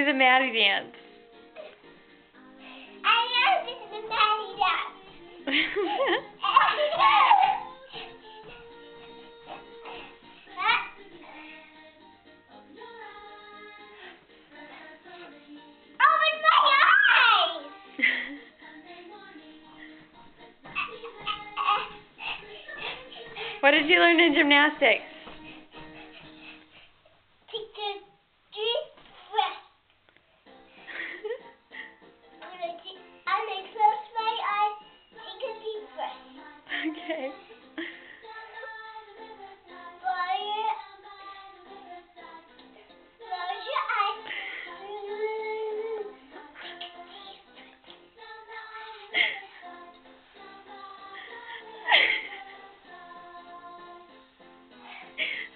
the Maddie dance. I love the Maddie dance. Open my eyes! What did you learn in gymnastics? Take a deep breath. I'm going to close my eyes. Take a deep breath. Okay. Close your eyes.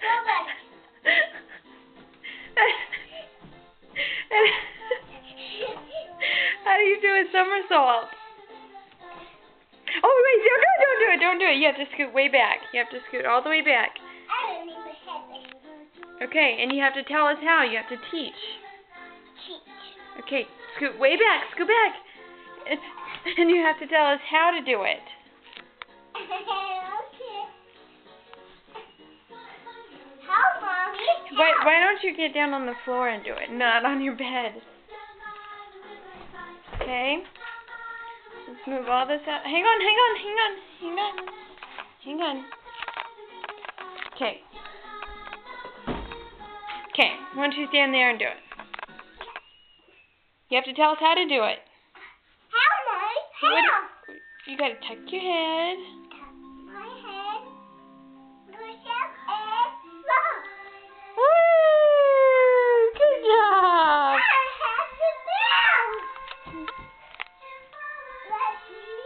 Go back. How do you do a somersault? Oh wait, don't do it. You have to scoot way back. You have to scoot all the way back. I don't even have it. Okay, and you have to tell us how. You have to teach. Okay, scoot way back. Scoot back. And you have to tell us how to do it. Okay. How, Mommy? Why don't you get down on the floor and do it, not on your bed? Okay. Let's move all this out. Hang on. Okay. Okay, why don't you stand there and do it? You have to tell us how to do it. How, Mommy? How? You gotta tuck your head. Tuck my head. Push up and roll. Woo! Good job! I have to bounce. Let's see.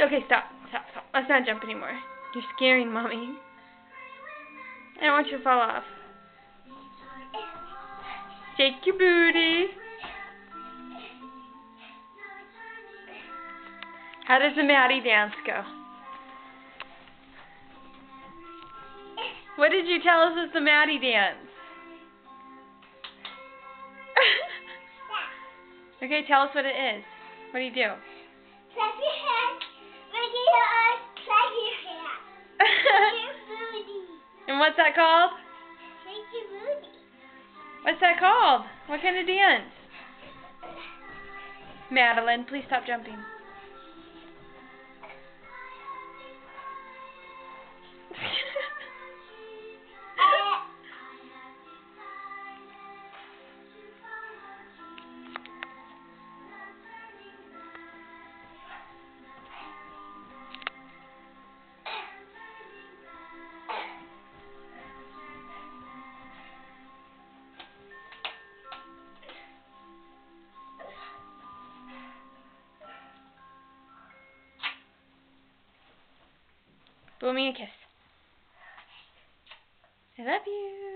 Okay, stop. Let's not jump anymore. You're scaring Mommy. I don't want you to fall off. Shake your booty. How does the Maddie dance go? What did you tell us is the Maddie dance? Okay, tell us what it is. What do you do? Clap your hands, raise your eyes, clap your hands. Shake your booty. And what's that called? Shake your booty. What's that called? What kind of dance? Madeline, please stop jumping. Blow me a kiss. I love you.